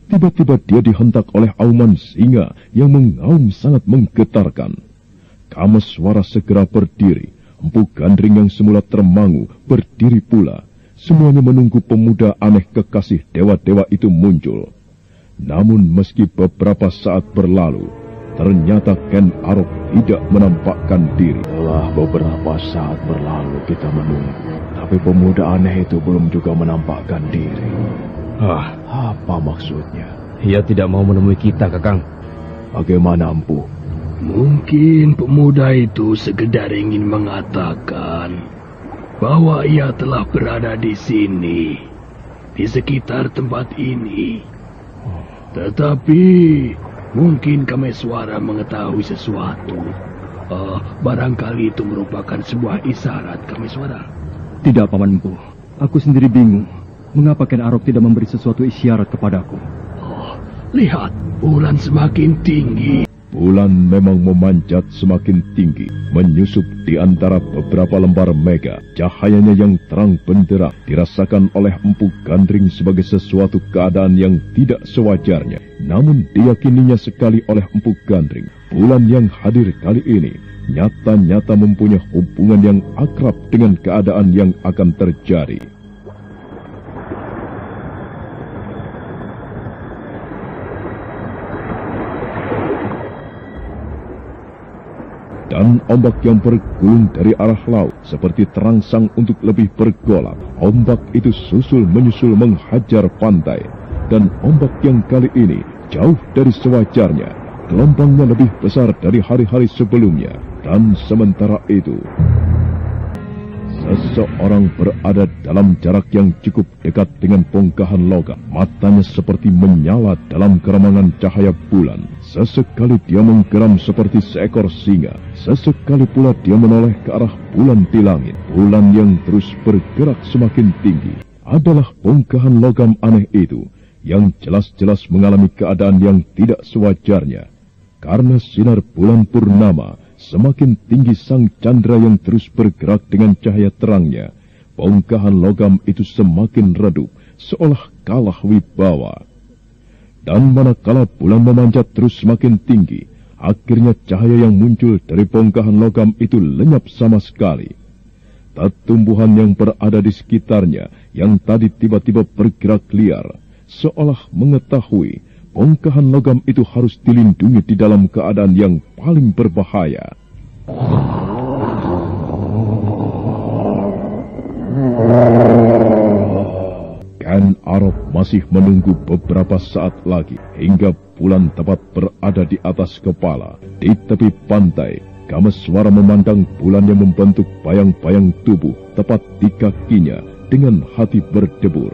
Tiba-tiba dia dihentak oleh auman singa yang mengaum sangat menggetarkan. Kameswara segera berdiri. Empu Gandring yang semula termangu berdiri pula. Semuanya menunggu pemuda aneh kekasih dewa-dewa itu muncul. Namun meski beberapa saat berlalu, ternyata Ken Arok tidak menampakkan diri. Setelah beberapa saat berlalu kita menunggu, tapi pemuda aneh itu belum juga menampakkan diri. Apa maksudnya? Ia tidak mau menemui kita, Kakang. Bagaimana, Empu? Mungkin pemuda itu sekedar ingin mengatakan bahwa ia telah berada di sini, di sekitar tempat ini. Tetapi mungkin Kameswara mengetahui sesuatu. Barangkali itu merupakan sebuah isyarat, Kameswara. Tidak, Paman Empu. Aku sendiri bingung. Mengapa Ken Arok tidak memberi sesuatu isyarat kepadaku? Lihat, bulan semakin tinggi. Bulan memang memanjat semakin tinggi, menyusup di antara beberapa lembar mega. Cahayanya yang terang benderang dirasakan oleh Empu Gandring sebagai sesuatu keadaan yang tidak sewajarnya. Namun diyakininya sekali oleh Empu Gandring, bulan yang hadir kali ini nyata-nyata mempunyai hubungan yang akrab dengan keadaan yang akan terjadi. Dan ombak yang bergulung dari arah laut seperti terangsang untuk lebih bergolak. Ombak itu susul-menyusul menghajar pantai. Dan ombak yang kali ini jauh dari sewajarnya. Gelombangnya lebih besar dari hari-hari sebelumnya. Dan sementara itu, seseorang berada dalam jarak yang cukup dekat dengan bongkahan logam. Matanya seperti menyala dalam keremangan cahaya bulan. Sesekali dia menggeram seperti seekor singa. Sesekali pula dia menoleh ke arah bulan di langit. Bulan yang terus bergerak semakin tinggi adalah bongkahan logam aneh itu yang jelas-jelas mengalami keadaan yang tidak sewajarnya. Karena sinar bulan purnama semakin tinggi sang candra yang terus bergerak dengan cahaya terangnya, bongkahan logam itu semakin redup, seolah kalah wibawa. Dan manakala bulan memanjat terus semakin tinggi, akhirnya cahaya yang muncul dari bongkahan logam itu lenyap sama sekali. Tumbuhan yang berada di sekitarnya, yang tadi tiba-tiba bergerak liar, seolah mengetahui bongkahan logam itu harus dilindungi di dalam keadaan yang paling berbahaya. Ken Arok masih menunggu beberapa saat lagi hingga bulan tepat berada di atas kepala. Di tepi pantai, Kameswara memandang bulan yang membentuk bayang-bayang tubuh tepat di kakinya dengan hati berdebur.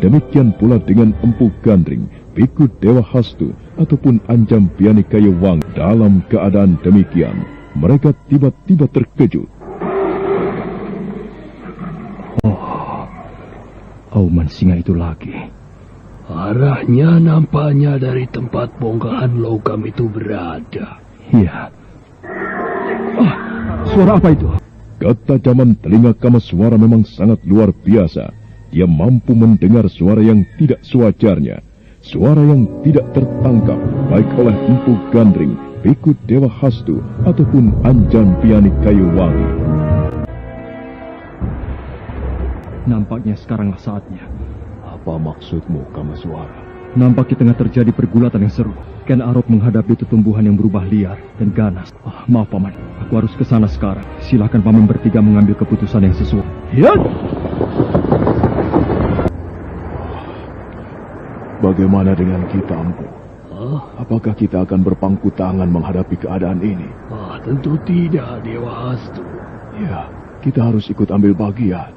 Demikian pula dengan Empu Gandring, Biku Dewa Hastu, ataupun Anjam Piani Kayuwang. Dalam keadaan demikian, mereka tiba-tiba terkejut. Auman singa itu lagi. Arahnya nampaknya dari tempat bongkahan logam itu berada. Iya. Suara apa itu? Ketajaman telinga Kameswara memang sangat luar biasa. Dia mampu mendengar suara yang tidak sewajarnya. Suara yang tidak tertangkap baik oleh Empu Gandring, Biku Dewa Hastu, ataupun Anjam Piani Kayuwangi. Nampaknya sekaranglah saatnya. Apa maksudmu, Kameswara? Nampaknya tengah terjadi pergulatan yang seru. Ken Arok menghadapi tumbuhan yang berubah liar dan ganas. Maaf, Paman. Aku harus ke sana sekarang. Silakan Paman bertiga mengambil keputusan yang sesuai. Ya! Bagaimana dengan kita, Empu? Apakah kita akan berpangku tangan menghadapi keadaan ini? Tentu tidak, Dewa Hastu. Ya, kita harus ikut ambil bagian.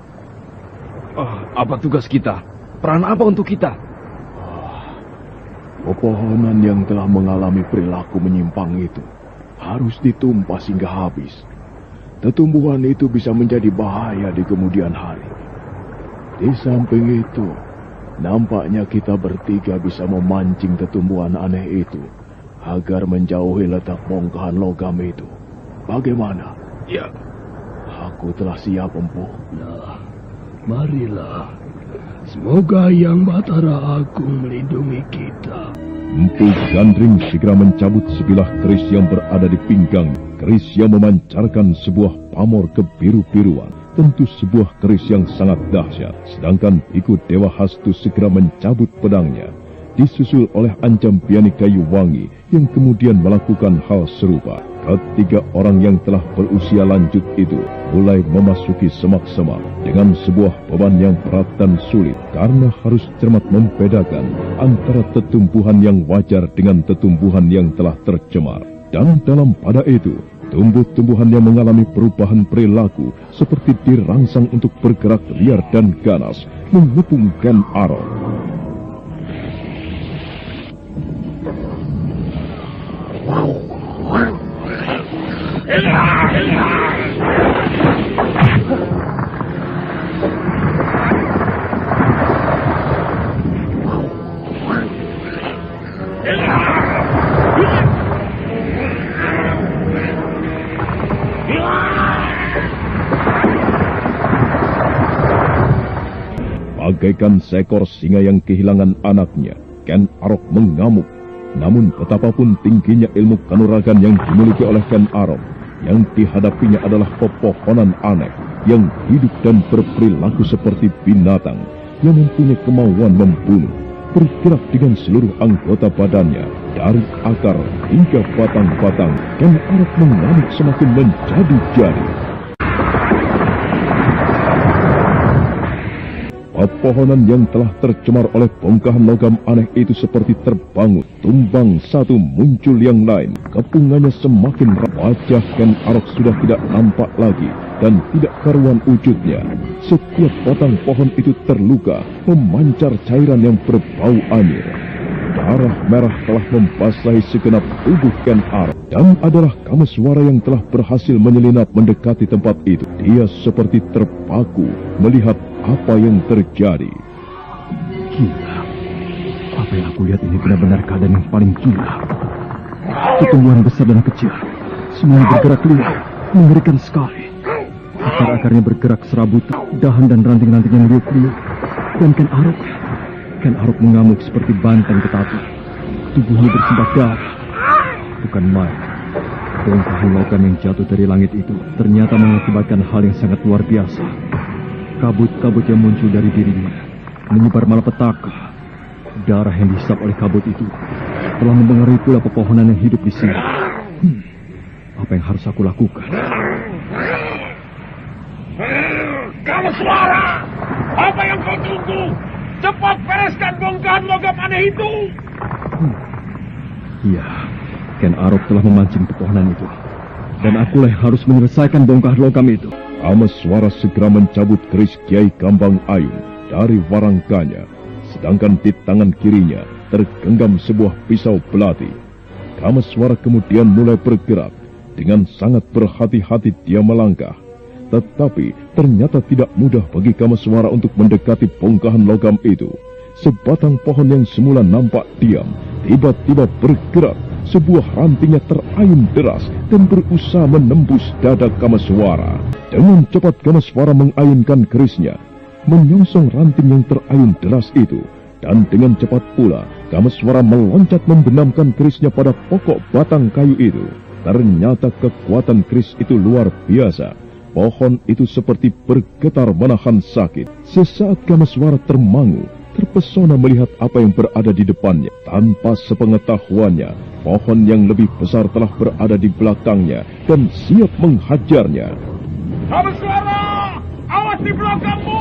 Apa tugas kita? Peran apa untuk kita? Pepohonan yang telah mengalami perilaku menyimpang itu harus ditumpas hingga habis. Tumbuhan itu bisa menjadi bahaya di kemudian hari. Di samping itu, nampaknya kita bertiga bisa memancing tumbuhan aneh itu agar menjauhi letak bongkahan logam itu. Bagaimana? Ya. Aku telah siap, Empu. Nah, marilah. Semoga Yang Batara Agung melindungi kita. Empu Gandring segera mencabut sebilah keris yang berada di pinggang. keris yang memancarkan sebuah pamor kebiru-biruan, tentu sebuah keris yang sangat dahsyat. Sedangkan Biku Dewa Hastu segera mencabut pedangnya, disusul oleh Ancampiani Kayu Wangi yang kemudian melakukan hal serupa. Ketiga orang yang telah berusia lanjut itu mulai memasuki semak-semak dengan sebuah beban yang berat dan sulit karena harus cermat membedakan antara tetumbuhan yang wajar dengan tetumbuhan yang telah tercemar. Dan dalam pada itu, tumbuh-tumbuhan yang mengalami perubahan perilaku seperti dirangsang untuk bergerak liar dan ganas mengepung Ken Arok. Bagaikan seekor singa yang kehilangan anaknya, Ken Arok mengamuk. Namun betapapun tingginya ilmu kanuragan yang dimiliki oleh Ken Arok, yang dihadapinya adalah pepohonan aneh yang hidup dan berperilaku seperti binatang, yang mempunyai kemauan membunuh, bergerak dengan seluruh anggota badannya, dari akar hingga batang-batang. Ken Arok mengamuk semakin menjadi-jadi. Pepohonan yang telah tercemar oleh bongkahan logam aneh itu seperti terbangun, tumbang satu muncul yang lain. Kepungannya semakin wajah Ken Arok sudah tidak nampak lagi dan tidak karuan wujudnya. Setiap batang pohon itu terluka, memancar cairan yang berbau anyir. Darah merah telah membasahi segenap tubuh Ken Arok, dan adalah Kameswara yang telah berhasil menyelinap mendekati tempat itu. Dia seperti terpaku melihat apa yang terjadi. Gila. Apa yang aku lihat ini benar-benar keadaan yang paling gila. Pertumbuhan besar dan kecil, semuanya bergerak liar, mengerikan sekali. Akar-akarnya bergerak serabut, dahan dan ranting-ranting yang liuk-liuk. Dan Ken Arok mengamuk seperti banteng ketatu. Tubuhnya bersimbah darah. Bukan main. Bongkahan logam yang jatuh dari langit itu ternyata mengakibatkan hal yang sangat luar biasa. Kabut-kabut yang muncul dari dirinya menyebar malapetaka. Darah yang dihisap oleh kabut itu telah mempengaruhi pula pepohonan yang hidup di sini. Apa yang harus aku lakukan? Kameswara! Apa yang kau tunggu? Cepat bereskan bongkahan logam aneh itu! Iya, Ken Arok telah memancing pepohonan itu. Dan akulah yang harus menyelesaikan bongkahan logam itu. Kameswara segera mencabut keris Kiai Kambang Ayung dari warangkanya, sedangkan di tangan kirinya tergenggam sebuah pisau belati. Kameswara kemudian mulai bergerak. Dengan sangat berhati-hati dia melangkah. Tetapi ternyata tidak mudah bagi Kameswara untuk mendekati bongkahan logam itu. Sebatang pohon yang semula nampak diam, tiba-tiba bergerak. Sebuah rantingnya terayun deras dan berusaha menembus dada Kameswara. Dengan cepat Kameswara mengayunkan kerisnya, menyongsong ranting yang terayun deras itu. Dan dengan cepat pula Kameswara meloncat membenamkan kerisnya pada pokok batang kayu itu. Ternyata kekuatan keris itu luar biasa. Pohon itu seperti bergetar menahan sakit. Sesaat Kameswara termangu, terpesona melihat apa yang berada di depannya. Tanpa sepengetahuannya, pohon yang lebih besar telah berada di belakangnya dan siap menghajarnya. Kameswara! Awas di belakangmu!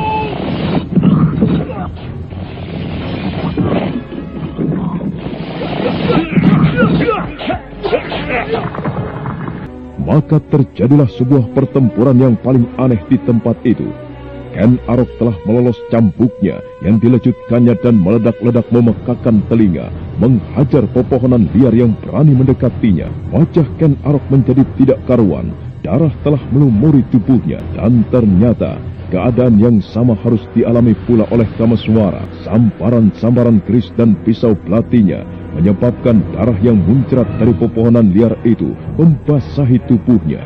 Maka terjadilah sebuah pertempuran yang paling aneh di tempat itu. Ken Arok telah melolos cambuknya yang dilejutkannya dan meledak-ledak memekakan telinga, menghajar pepohonan liar yang berani mendekatinya. Wajah Ken Arok menjadi tidak karuan, darah telah melumuri tubuhnya, dan ternyata keadaan yang sama harus dialami pula oleh Kameswara. Sambaran-sambaran keris dan pisau belatinya menyebabkan darah yang muncrat dari pepohonan liar itu membasahi tubuhnya.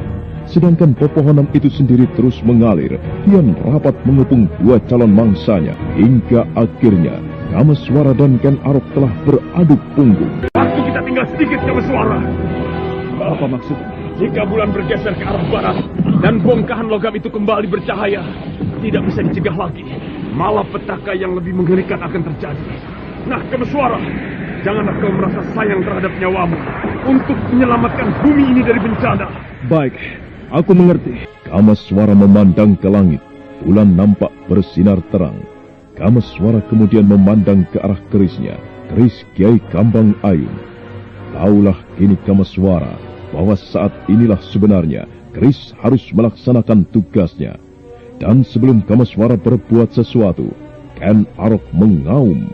Sedangkan pepohonan itu sendiri terus mengalir, kian rapat mengepung dua calon mangsanya, hingga akhirnya Kameswara dan Ken Arok telah beradu punggung. Waktu kita tinggal sedikit, Kameswara. Apa maksudnya? Jika bulan bergeser ke arah barat dan bongkahan logam itu kembali bercahaya, tidak bisa dicegah lagi. Malah petaka yang lebih mengerikan akan terjadi. Nah, Kameswara, janganlah kau merasa sayang terhadap nyawamu untuk menyelamatkan bumi ini dari bencana. Baik, aku mengerti. Kameswara memandang ke langit. Bulan nampak bersinar terang. Kameswara kemudian memandang ke arah kerisnya, keris Kiai Kambang Ayun. Taulah kini Kameswara bahwa saat inilah sebenarnya keris harus melaksanakan tugasnya. Dan sebelum Kameswara berbuat sesuatu, Ken Arok mengaum.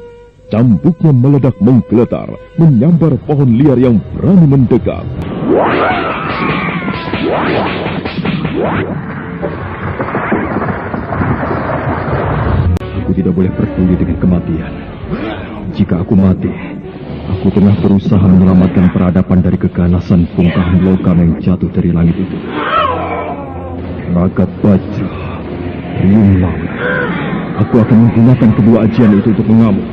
Cambuknya meledak menggeletar, menyambar pohon liar yang berani mendekat. Aku tidak boleh peduli dengan kematian. Jika aku mati, aku tengah berusaha menyelamatkan peradaban dari keganasan bongkahan logam yang jatuh dari langit itu. Ragat Bajra, Riung Laut. Aku akan menggunakan kedua ajian itu untuk mengamuk.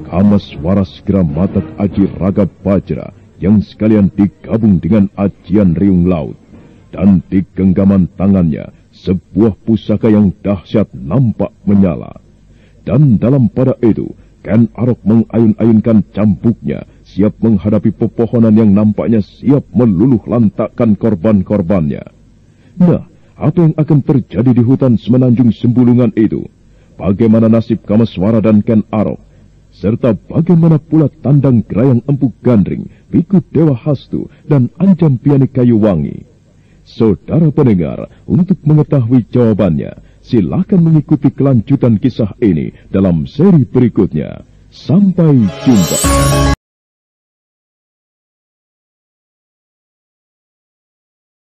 Kameswara segera matak aji Raga Bajra yang sekalian digabung dengan ajian Riung Laut. Dan di genggaman tangannya, sebuah pusaka yang dahsyat nampak menyala. Dan dalam pada itu, Ken Arok mengayun-ayunkan cambuknya, siap menghadapi pepohonan yang nampaknya siap meluluh lantakkan korban-korbannya. Nah, apa yang akan terjadi di hutan semenanjung Sembulungan itu? Bagaimana nasib Kameswara dan Ken Arok? Serta bagaimana pula tandang Grayang Empu Gandring, Biku Dewa Hastu, dan Anjam Piani Kayu Wangi? Saudara pendengar, untuk mengetahui jawabannya, silakan mengikuti kelanjutan kisah ini dalam seri berikutnya. Sampai jumpa.